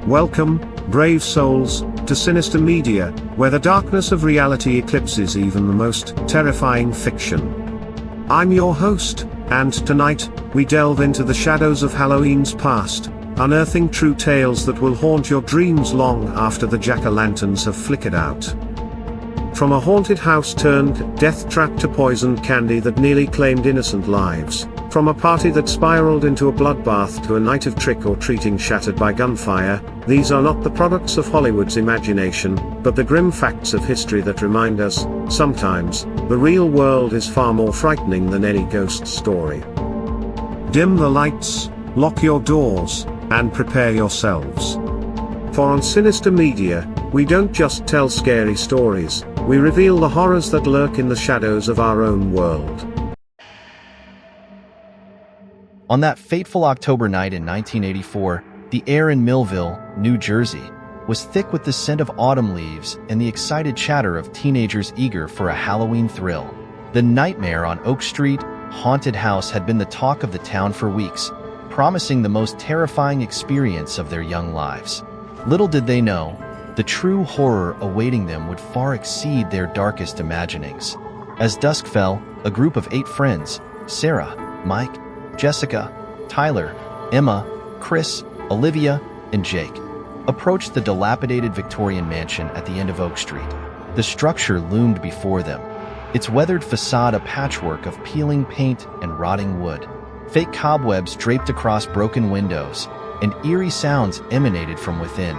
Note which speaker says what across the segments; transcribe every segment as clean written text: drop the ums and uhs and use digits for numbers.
Speaker 1: Welcome, brave souls, to Sinister Media, where the darkness of reality eclipses even the most terrifying fiction. I'm your host, and tonight, we delve into the shadows of Halloween's past, unearthing true tales that will haunt your dreams long after the jack-o'-lanterns have flickered out. From a haunted house turned death trap to poisoned candy that nearly claimed innocent lives, from a party that spiraled into a bloodbath to a night of trick-or-treating shattered by gunfire, these are not the products of Hollywood's imagination, but the grim facts of history that remind us, sometimes, the real world is far more frightening than any ghost story. Dim the lights, lock your doors, and prepare yourselves. For on Sinister Media, we don't just tell scary stories, we reveal the horrors that lurk in the shadows of our own world.
Speaker 2: On that fateful October night in 1984, the air in Millville, New Jersey, was thick with the scent of autumn leaves and the excited chatter of teenagers eager for a Halloween thrill. The Nightmare on Oak Street haunted house had been the talk of the town for weeks, promising the most terrifying experience of their young lives. Little did they know, the true horror awaiting them would far exceed their darkest imaginings. As dusk fell, a group of 8 friends, Sarah, Mike, Jessica, Tyler, Emma, Chris, Olivia, and Jake, approached the dilapidated Victorian mansion at the end of Oak Street. The structure loomed before them, its weathered facade a patchwork of peeling paint and rotting wood. Fake cobwebs draped across broken windows, and eerie sounds emanated from within,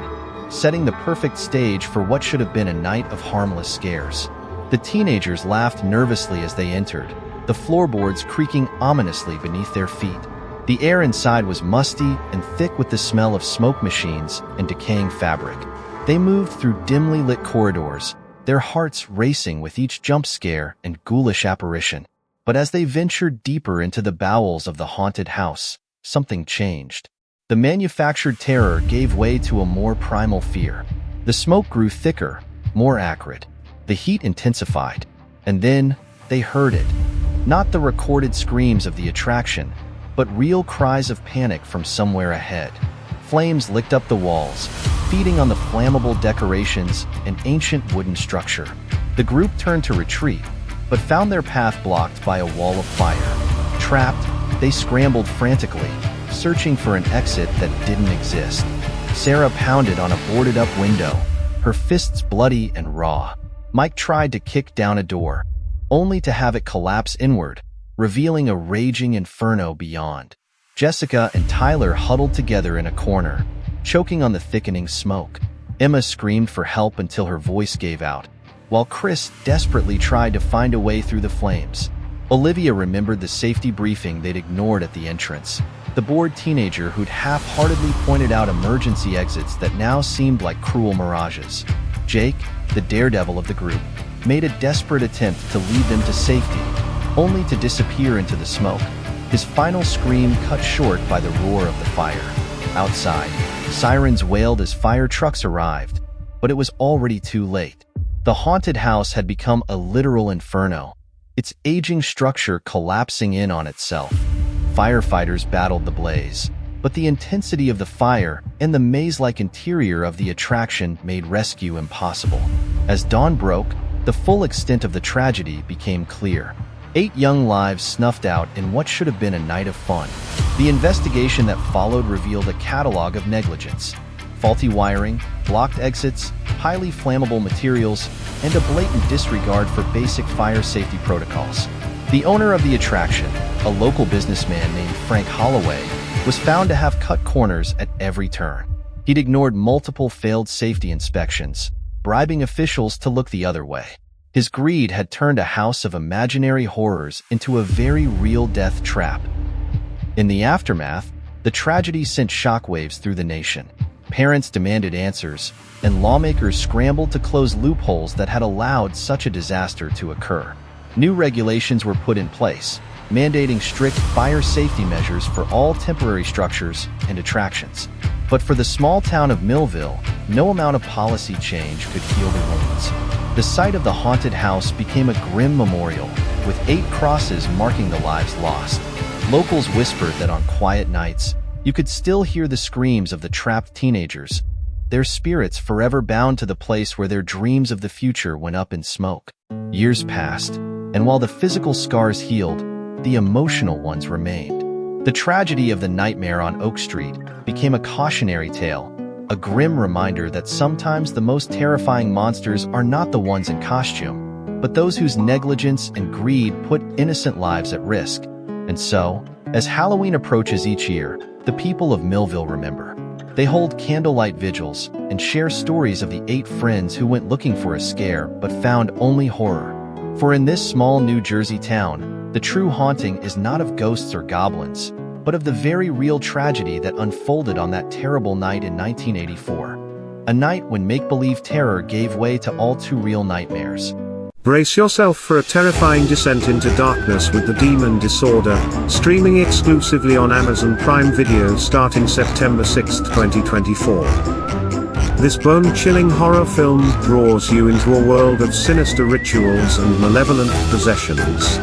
Speaker 2: setting the perfect stage for what should have been a night of harmless scares. The teenagers laughed nervously as they entered, the floorboards creaking ominously beneath their feet. The air inside was musty and thick with the smell of smoke machines and decaying fabric. They moved through dimly lit corridors, their hearts racing with each jump scare and ghoulish apparition. But as they ventured deeper into the bowels of the haunted house, something changed. The manufactured terror gave way to a more primal fear. The smoke grew thicker, more acrid. The heat intensified. And then, they heard it. Not the recorded screams of the attraction, but real cries of panic from somewhere ahead. Flames licked up the walls, feeding on the flammable decorations and ancient wooden structure. The group turned to retreat, but found their path blocked by a wall of fire. Trapped, they scrambled frantically, searching for an exit that didn't exist. Sarah pounded on a boarded-up window, her fists bloody and raw. Mike tried to kick down a door, only to have it collapse inward, revealing a raging inferno beyond. Jessica and Tyler huddled together in a corner, choking on the thickening smoke. Emma screamed for help until her voice gave out, while Chris desperately tried to find a way through the flames. Olivia remembered the safety briefing they'd ignored at the entrance, the bored teenager who'd half-heartedly pointed out emergency exits that now seemed like cruel mirages. Jake, the daredevil of the group, made a desperate attempt to lead them to safety, only to disappear into the smoke, his final scream cut short by the roar of the fire. Outside, sirens wailed as fire trucks arrived, but it was already too late. The haunted house had become a literal inferno, its aging structure collapsing in on itself. Firefighters battled the blaze, but the intensity of the fire and the maze-like interior of the attraction made rescue impossible. As dawn broke, the full extent of the tragedy became clear. 8 young lives snuffed out in what should have been a night of fun. The investigation that followed revealed a catalog of negligence. Faulty wiring, blocked exits, highly flammable materials, and a blatant disregard for basic fire safety protocols. The owner of the attraction, a local businessman named Frank Holloway, was found to have cut corners at every turn. He'd ignored multiple failed safety inspections, bribing officials to look the other way. His greed had turned a house of imaginary horrors into a very real death trap. In the aftermath, the tragedy sent shockwaves through the nation. Parents demanded answers, and lawmakers scrambled to close loopholes that had allowed such a disaster to occur. New regulations were put in place, mandating strict fire safety measures for all temporary structures and attractions. But for the small town of Millville, no amount of policy change could heal the wounds. The site of the haunted house became a grim memorial, with 8 crosses marking the lives lost. Locals whispered that on quiet nights, you could still hear the screams of the trapped teenagers, their spirits forever bound to the place where their dreams of the future went up in smoke. Years passed, and while the physical scars healed, the emotional ones remained. The tragedy of the nightmare on Oak Street became a cautionary tale, a grim reminder that sometimes the most terrifying monsters are not the ones in costume, but those whose negligence and greed put innocent lives at risk. And so, as Halloween approaches each year, the people of Millville remember. They hold candlelight vigils and share stories of the 8 friends who went looking for a scare but found only horror. For in this small New Jersey town, the true haunting is not of ghosts or goblins, but of the very real tragedy that unfolded on that terrible night in 1984. A night when make-believe terror gave way to all too real nightmares.
Speaker 1: Brace yourself for a terrifying descent into darkness with The Demon Disorder, streaming exclusively on Amazon Prime Video starting September 6, 2024. This bone-chilling horror film draws you into a world of sinister rituals and malevolent possessions.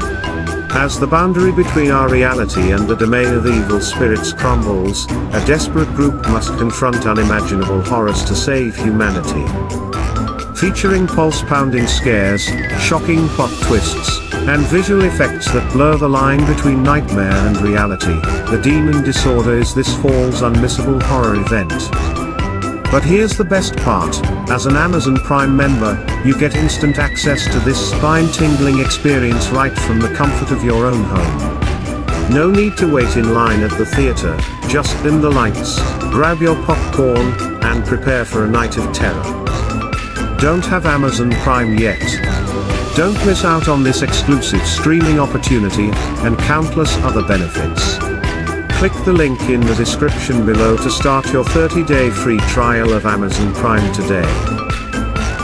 Speaker 1: As the boundary between our reality and the domain of evil spirits crumbles, a desperate group must confront unimaginable horrors to save humanity. Featuring pulse-pounding scares, shocking plot twists, and visual effects that blur the line between nightmare and reality, The Demon Disorder is this fall's unmissable horror event. But here's the best part: as an Amazon Prime member, you get instant access to this spine-tingling experience right from the comfort of your own home. No need to wait in line at the theater, just dim the lights, grab your popcorn, and prepare for a night of terror. Don't have Amazon Prime yet? Don't miss out on this exclusive streaming opportunity, and countless other benefits. Click the link in the description below to start your 30-day free trial of Amazon Prime today.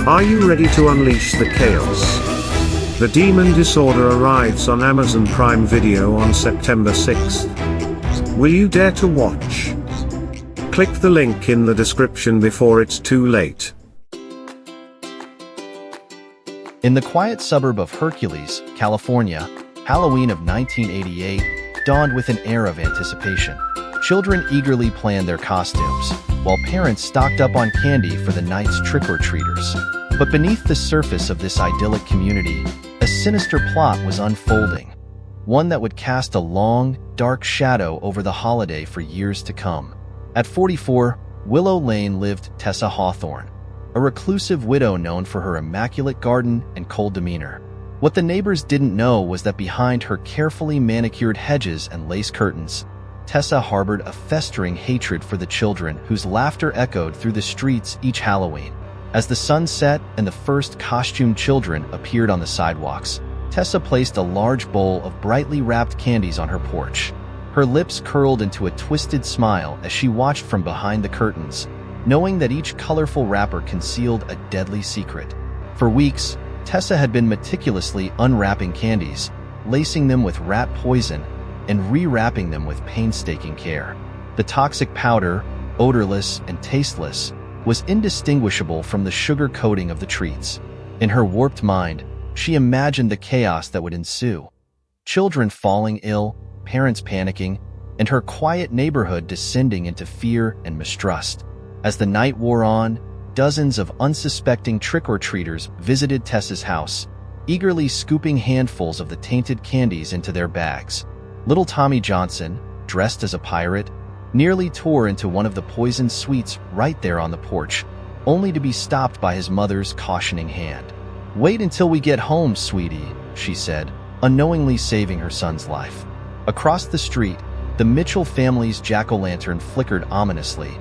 Speaker 1: Are you ready to unleash the chaos? The Demon Disorder arrives on Amazon Prime Video on September 6th. Will you dare to watch? Click the link in the description before it's too late.
Speaker 2: In the quiet suburb of Hercules, California, Halloween of 1988 dawned with an air of anticipation. Children eagerly planned their costumes, while parents stocked up on candy for the night's trick-or-treaters. But beneath the surface of this idyllic community, a sinister plot was unfolding. One that would cast a long, dark shadow over the holiday for years to come. At 44, Willow Lane lived Tessa Hawthorne, a reclusive widow known for her immaculate garden and cold demeanor. What the neighbors didn't know was that behind her carefully manicured hedges and lace curtains, Tessa harbored a festering hatred for the children whose laughter echoed through the streets each Halloween. As the sun set and the first costumed children appeared on the sidewalks, Tessa placed a large bowl of brightly wrapped candies on her porch. Her lips curled into a twisted smile as she watched from behind the curtains, knowing that each colorful wrapper concealed a deadly secret. For weeks, Tessa had been meticulously unwrapping candies, lacing them with rat poison, and rewrapping them with painstaking care. The toxic powder, odorless and tasteless, was indistinguishable from the sugar coating of the treats. In her warped mind, she imagined the chaos that would ensue. Children falling ill, parents panicking, and her quiet neighborhood descending into fear and mistrust. As the night wore on, dozens of unsuspecting trick-or-treaters visited Tessa's house, eagerly scooping handfuls of the tainted candies into their bags. Little Tommy Johnson, dressed as a pirate, nearly tore into one of the poisoned sweets right there on the porch, only to be stopped by his mother's cautioning hand. "Wait until we get home, sweetie," she said, unknowingly saving her son's life. Across the street, the Mitchell family's jack-o'-lantern flickered ominously,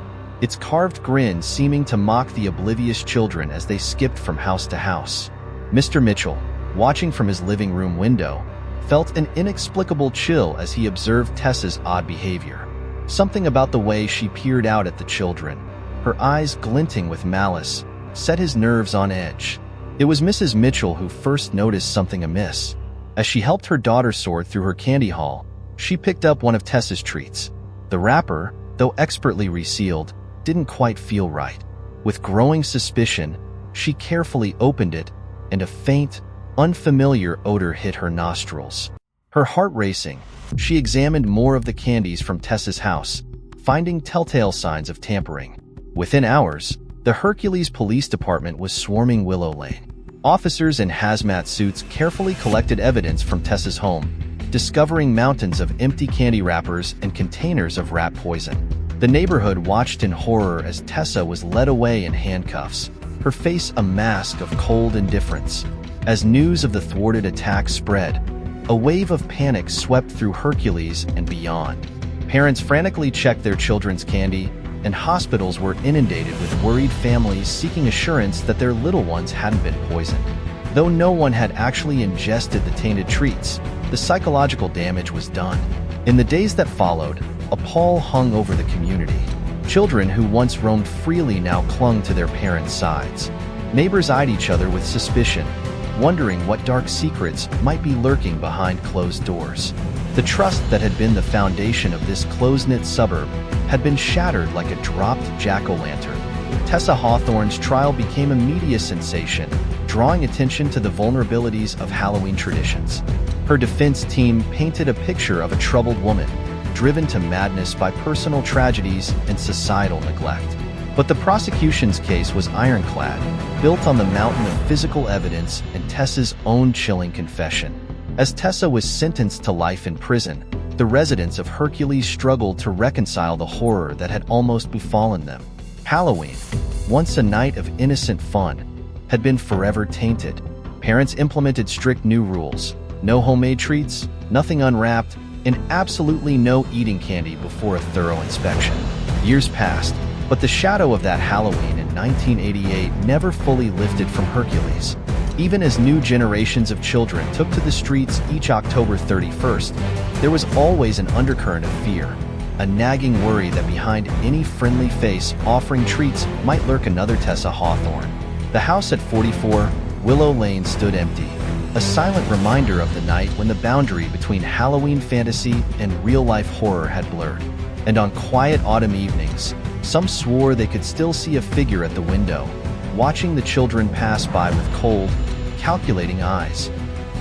Speaker 2: its carved grin seeming to mock the oblivious children as they skipped from house to house. Mr. Mitchell, watching from his living room window, felt an inexplicable chill as he observed Tessa's odd behavior. Something about the way she peered out at the children, her eyes glinting with malice, set his nerves on edge. It was Mrs. Mitchell who first noticed something amiss. As she helped her daughter sort through her candy haul, she picked up one of Tessa's treats. The wrapper, though expertly resealed, didn't quite feel right. With growing suspicion, she carefully opened it, and a faint, unfamiliar odor hit her nostrils. Her heart racing, she examined more of the candies from Tessa's house, finding telltale signs of tampering. Within hours, The Hercules Police Department was swarming Willow Lane. Officers in hazmat suits carefully collected evidence from Tessa's home, discovering mountains of empty candy wrappers and containers of rat poison. The neighborhood watched in horror as Tessa was led away in handcuffs, her face a mask of cold indifference. As news of the thwarted attack spread, a wave of panic swept through Hercules and beyond. Parents frantically checked their children's candy, and hospitals were inundated with worried families seeking assurance that their little ones hadn't been poisoned. Though no one had actually ingested the tainted treats, the psychological damage was done. In the days that followed, a pall hung over the community. Children who once roamed freely now clung to their parents' sides. Neighbors eyed each other with suspicion, wondering what dark secrets might be lurking behind closed doors. The trust that had been the foundation of this close-knit suburb had been shattered like a dropped jack-o'-lantern. Tessa Hawthorne's trial became a media sensation, drawing attention to the vulnerabilities of Halloween traditions. Her defense team painted a picture of a troubled woman, driven to madness by personal tragedies and societal neglect. But the prosecution's case was ironclad, built on the mountain of physical evidence and Tessa's own chilling confession. As Tessa was sentenced to life in prison, the residents of Hercules struggled to reconcile the horror that had almost befallen them. Halloween, once a night of innocent fun, had been forever tainted. Parents implemented strict new rules: no homemade treats, nothing unwrapped, and absolutely no eating candy before a thorough inspection. Years passed, but the shadow of that Halloween in 1988 never fully lifted from Hercules. Even as new generations of children took to the streets each October 31st, there was always an undercurrent of fear, a nagging worry that behind any friendly face offering treats might lurk another Tessa Hawthorne. The house at 44 Willow Lane stood empty, a silent reminder of the night when the boundary between Halloween fantasy and real-life horror had blurred. And on quiet autumn evenings, some swore they could still see a figure at the window, watching the children pass by with cold, calculating eyes.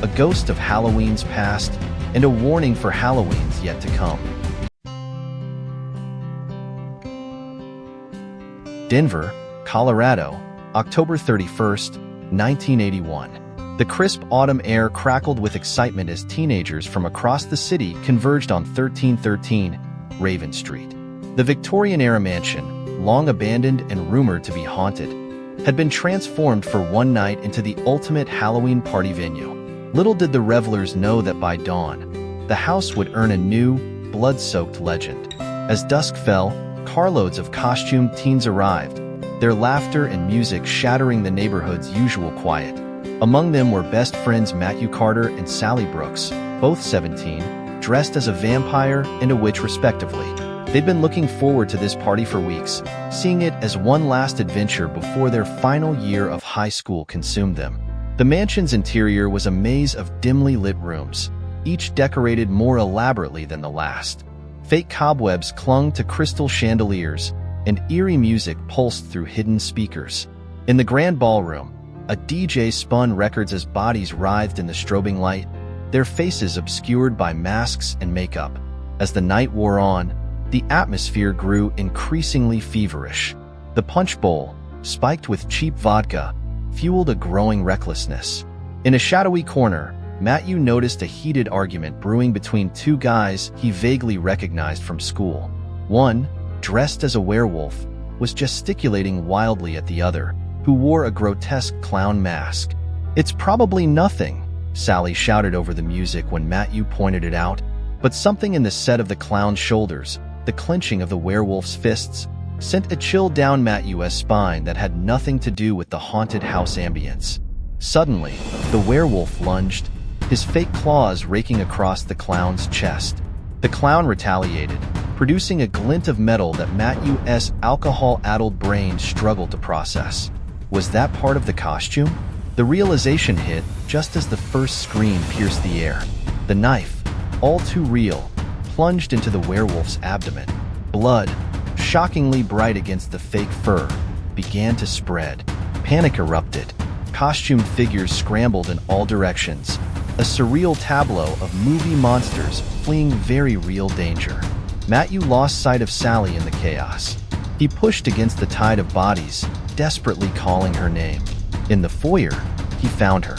Speaker 2: A ghost of Halloween's past and a warning for Halloween's yet to come. Denver, Colorado, October 31st, 1981. The crisp autumn air crackled with excitement as teenagers from across the city converged on 1313 Raven Street. The Victorian-era mansion, long abandoned and rumored to be haunted, had been transformed for one night into the ultimate Halloween party venue. Little did the revelers know that by dawn, the house would earn a new, blood-soaked legend. As dusk fell, carloads of costumed teens arrived, their laughter and music shattering the neighborhood's usual quiet. Among them were best friends Matthew Carter and Sally Brooks, both 17, dressed as a vampire and a witch respectively. They'd been looking forward to this party for weeks, seeing it as one last adventure before their final year of high school consumed them. The mansion's interior was a maze of dimly lit rooms, each decorated more elaborately than the last. Fake cobwebs clung to crystal chandeliers, and eerie music pulsed through hidden speakers. In the grand ballroom, a DJ spun records as bodies writhed in the strobing light, their faces obscured by masks and makeup. As the night wore on, the atmosphere grew increasingly feverish. The punch bowl, spiked with cheap vodka, fueled a growing recklessness. In a shadowy corner, Matthew noticed a heated argument brewing between two guys he vaguely recognized from school. One, dressed as a werewolf, was gesticulating wildly at the other, who wore a grotesque clown mask. "It's probably nothing," Sally shouted over the music when Matthew pointed it out, but something in the set of the clown's shoulders, the clenching of the werewolf's fists, sent a chill down Matthew's spine that had nothing to do with the haunted house ambience. Suddenly, the werewolf lunged, his fake claws raking across the clown's chest. The clown retaliated, producing a glint of metal that Matthew's alcohol-addled brain struggled to process. Was that part of the costume? The realization hit just as the first scream pierced the air. The knife, all too real, plunged into the werewolf's abdomen. Blood, shockingly bright against the fake fur, began to spread. Panic erupted. Costumed figures scrambled in all directions, a surreal tableau of movie monsters fleeing very real danger. Matthew lost sight of Sally in the chaos. He pushed against the tide of bodies, desperately calling her name. In the foyer, he found her.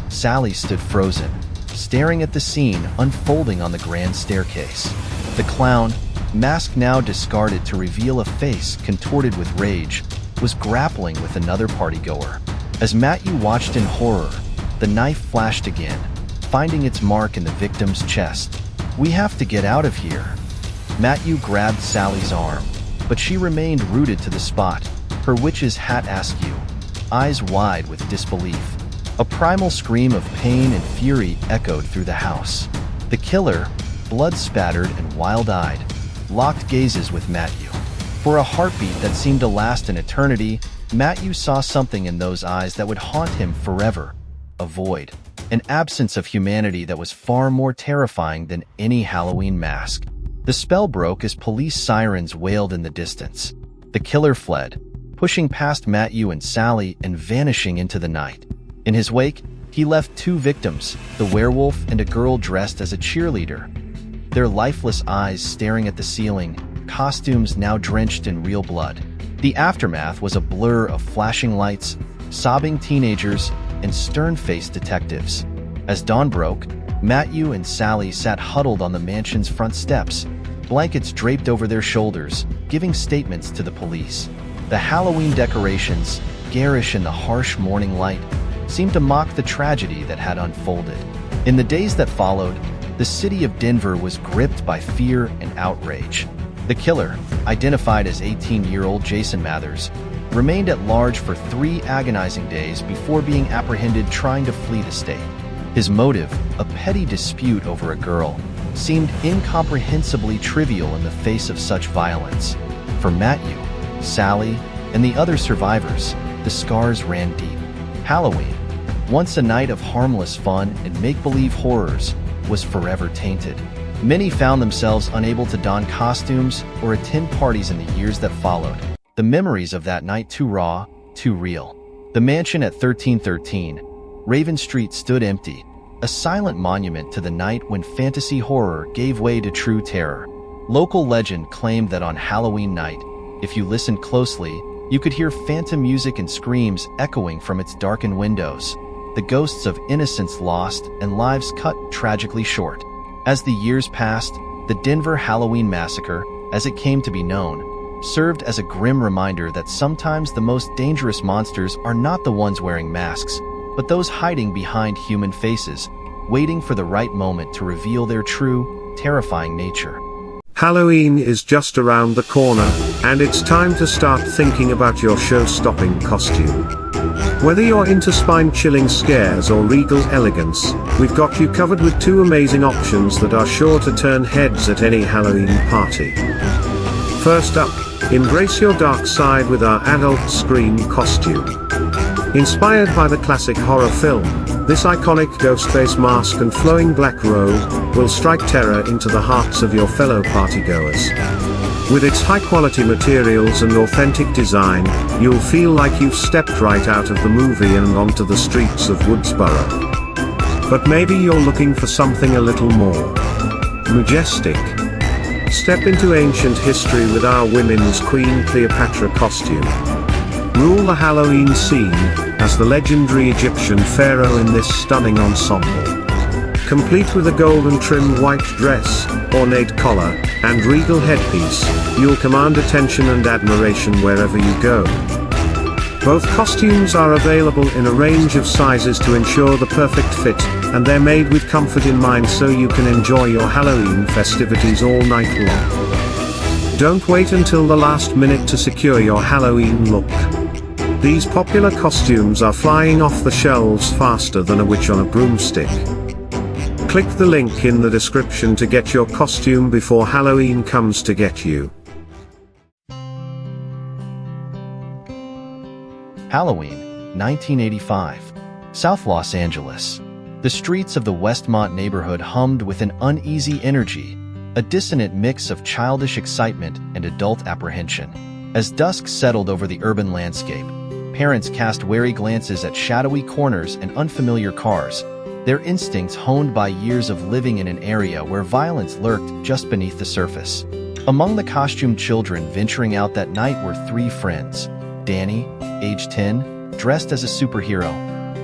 Speaker 2: Sally stood frozen, staring at the scene unfolding on the grand staircase. The clown, mask now discarded to reveal a face contorted with rage, was grappling with another partygoer. As Matthew watched in horror, the knife flashed again, finding its mark in the victim's chest. "We have to get out of here." Matthew grabbed Sally's arm, but she remained rooted to the spot, her witch's hat askew, eyes wide with disbelief. A primal scream of pain and fury echoed through the house. The killer, blood-spattered and wild-eyed, locked gazes with Matthew. For a heartbeat that seemed to last an eternity, Matthew saw something in those eyes that would haunt him forever. A void, an absence of humanity that was far more terrifying than any Halloween mask. The spell broke as police sirens wailed in the distance. The killer fled, pushing past Matthew and Sally and vanishing into the night. In his wake, he left two victims, the werewolf and a girl dressed as a cheerleader. Their lifeless eyes staring at the ceiling, costumes now drenched in real blood. The aftermath was a blur of flashing lights, sobbing teenagers, and stern-faced detectives. As dawn broke, Matthew and Sally sat huddled on the mansion's front steps, blankets draped over their shoulders, giving statements to the police. The Halloween decorations, garish in the harsh morning light, seemed to mock the tragedy that had unfolded. In the days that followed, the city of Denver was gripped by fear and outrage. The killer, identified as 18-year-old Jason Mathers, remained at large for 3 agonizing days before being apprehended trying to flee the state. His motive, a petty dispute over a girl, seemed incomprehensibly trivial in the face of such violence. For Matthew, Sally, and the other survivors, the scars ran deep. Halloween, once a night of harmless fun and make-believe horrors, was forever tainted. Many found themselves unable to don costumes or attend parties in the years that followed. The memories of that night too raw, too real. The mansion at 1313, Raven Street stood empty, a silent monument to the night when fantasy horror gave way to true terror. Local legend claimed that on Halloween night, if you listened closely, you could hear phantom music and screams echoing from its darkened windows, the ghosts of innocence lost and lives cut tragically short. As the years passed, the Denver Halloween Massacre, as it came to be known, served as a grim reminder that sometimes the most dangerous monsters are not the ones wearing masks, but those hiding behind human faces, waiting for the right moment to reveal their true, terrifying nature.
Speaker 1: Halloween is just around the corner, and it's time to start thinking about your show-stopping costume. Whether you're into spine-chilling scares or regal elegance, we've got you covered with 2 amazing options that are sure to turn heads at any Halloween party. First up, embrace your dark side with our adult Scream costume. Inspired by the classic horror film, this iconic ghost face mask and flowing black robe will strike terror into the hearts of your fellow partygoers. With its high-quality materials and authentic design, you'll feel like you've stepped right out of the movie and onto the streets of Woodsboro. But maybe you're looking for something a little more majestic. Step into ancient history with our women's Queen Cleopatra costume. Rule the Halloween scene as the legendary Egyptian pharaoh in this stunning ensemble. Complete with a golden trimmed white dress, ornate collar, and regal headpiece, you'll command attention and admiration wherever you go. Both costumes are available in a range of sizes to ensure the perfect fit, and they're made with comfort in mind so you can enjoy your Halloween festivities all night long. Don't wait until the last minute to secure your Halloween look. These popular costumes are flying off the shelves faster than a witch on a broomstick. Click the link in the description to get your costume before Halloween comes to get you.
Speaker 2: Halloween, 1985. South Los Angeles. The streets of the Westmont neighborhood hummed with an uneasy energy, a dissonant mix of childish excitement and adult apprehension. As dusk settled over the urban landscape, parents cast wary glances at shadowy corners and unfamiliar cars, their instincts honed by years of living in an area where violence lurked just beneath the surface. Among the costumed children venturing out that night were 3 friends. Danny, age 10, dressed as a superhero,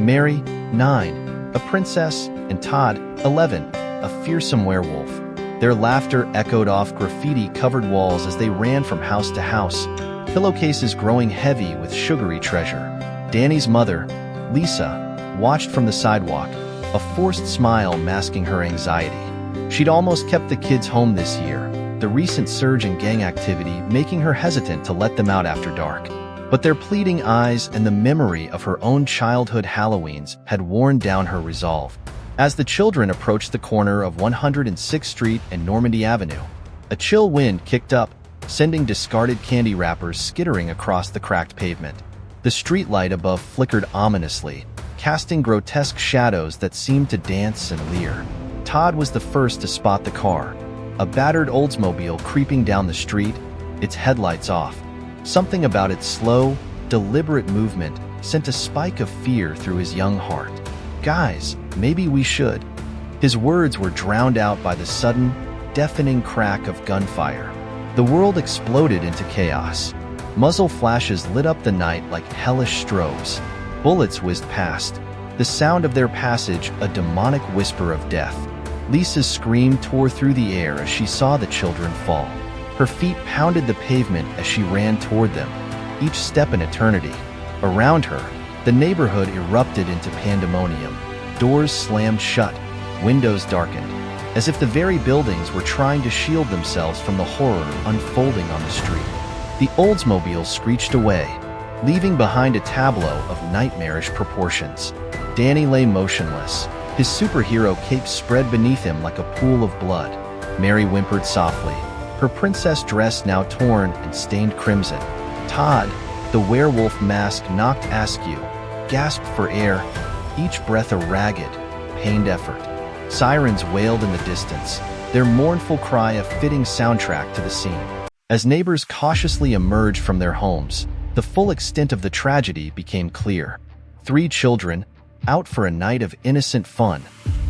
Speaker 2: Mary, 9, a princess, and Todd, 11, a fearsome werewolf. Their laughter echoed off graffiti-covered walls as they ran from house to house, pillowcases growing heavy with sugary treasure. Danny's mother, Lisa, watched from the sidewalk, a forced smile masking her anxiety. She'd almost kept the kids home this year, the recent surge in gang activity making her hesitant to let them out after dark. But their pleading eyes and the memory of her own childhood Halloweens had worn down her resolve. As the children approached the corner of 106th Street and Normandy Avenue, a chill wind kicked up, sending discarded candy wrappers skittering across the cracked pavement. The streetlight above flickered ominously, casting grotesque shadows that seemed to dance and leer. Todd was the first to spot the car, a battered Oldsmobile creeping down the street, its headlights off. Something about its slow, deliberate movement sent a spike of fear through his young heart. "Guys, maybe we should." His words were drowned out by the sudden, deafening crack of gunfire. The world exploded into chaos. Muzzle flashes lit up the night like hellish strobes. Bullets whizzed past, the sound of their passage a demonic whisper of death. Lisa's scream tore through the air as she saw the children fall. Her feet pounded the pavement as she ran toward them, each step an eternity. Around her, the neighborhood erupted into pandemonium. Doors slammed shut, windows darkened, as if the very buildings were trying to shield themselves from the horror unfolding on the street. The Oldsmobile screeched away, leaving behind a tableau of nightmarish proportions. Danny lay motionless, his superhero cape spread beneath him like a pool of blood. Mary whimpered softly, her princess dress now torn and stained crimson. Todd, the werewolf mask knocked askew, gasped for air, each breath a ragged, pained effort. Sirens wailed in the distance, their mournful cry a fitting soundtrack to the scene. As neighbors cautiously emerged from their homes, the full extent of the tragedy became clear. 3 children, out for a night of innocent fun,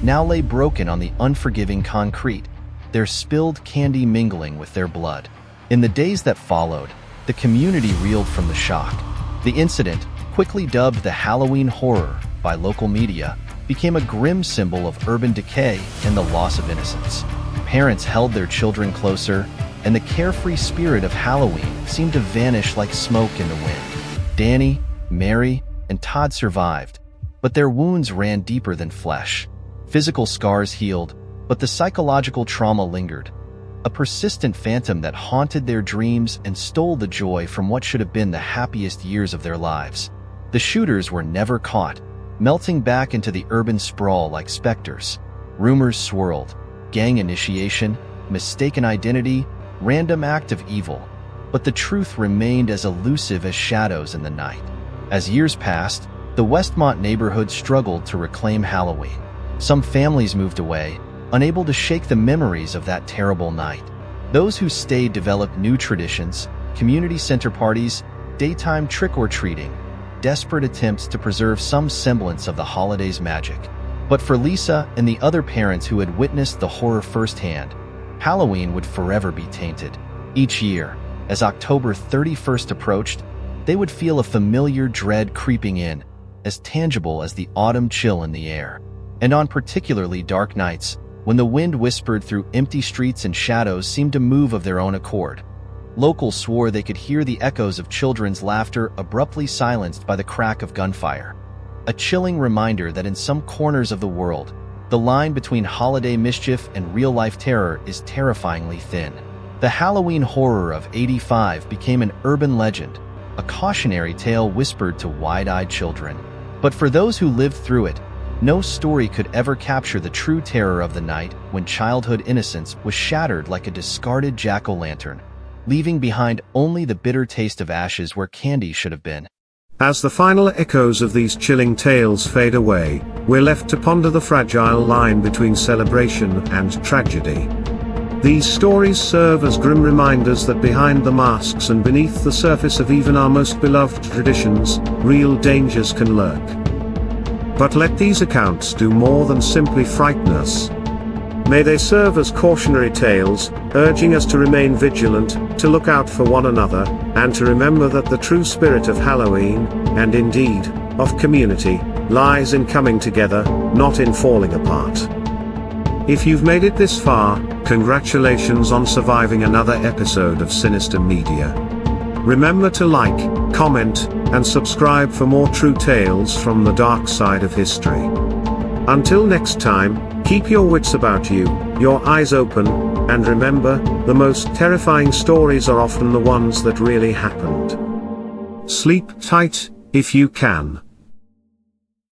Speaker 2: now lay broken on the unforgiving concrete, their spilled candy mingling with their blood. In the days that followed, the community reeled from the shock. The incident, quickly dubbed the Halloween horror by local media, became a grim symbol of urban decay and the loss of innocence. Parents held their children closer, and the carefree spirit of Halloween seemed to vanish like smoke in the wind. Danny, Mary, and Todd survived, but their wounds ran deeper than flesh. Physical scars healed, but the psychological trauma lingered, a persistent phantom that haunted their dreams and stole the joy from what should have been the happiest years of their lives. The shooters were never caught, melting back into the urban sprawl like specters. Rumors swirled, gang initiation, mistaken identity, random act of evil, but the truth remained as elusive as shadows in the night. As years passed, the Westmont neighborhood struggled to reclaim Halloween. Some families moved away, unable to shake the memories of that terrible night. Those who stayed developed new traditions, community center parties, daytime trick-or-treating, desperate attempts to preserve some semblance of the holiday's magic. But for Lisa and the other parents who had witnessed the horror firsthand, Halloween would forever be tainted. Each year, as October 31st approached, they would feel a familiar dread creeping in, as tangible as the autumn chill in the air. And on particularly dark nights, when the wind whispered through empty streets and shadows seemed to move of their own accord, locals swore they could hear the echoes of children's laughter abruptly silenced by the crack of gunfire. A chilling reminder that in some corners of the world, the line between holiday mischief and real-life terror is terrifyingly thin. The Halloween horror of '85 became an urban legend, a cautionary tale whispered to wide-eyed children. But for those who lived through it, no story could ever capture the true terror of the night when childhood innocence was shattered like a discarded jack-o'-lantern, leaving behind only the bitter taste of ashes where candy should have been.
Speaker 1: As the final echoes of these chilling tales fade away, we're left to ponder the fragile line between celebration and tragedy. These stories serve as grim reminders that behind the masks and beneath the surface of even our most beloved traditions, real dangers can lurk. But let these accounts do more than simply frighten us. May they serve as cautionary tales, urging us to remain vigilant, to look out for one another, and to remember that the true spirit of Halloween, and indeed, of community, lies in coming together, not in falling apart. If you've made it this far, congratulations on surviving another episode of Sinister Media. Remember to like, comment, and subscribe for more true tales from the dark side of history. Until next time, keep your wits about you, your eyes open, and remember, the most terrifying stories are often the ones that really happened. Sleep tight, if you can.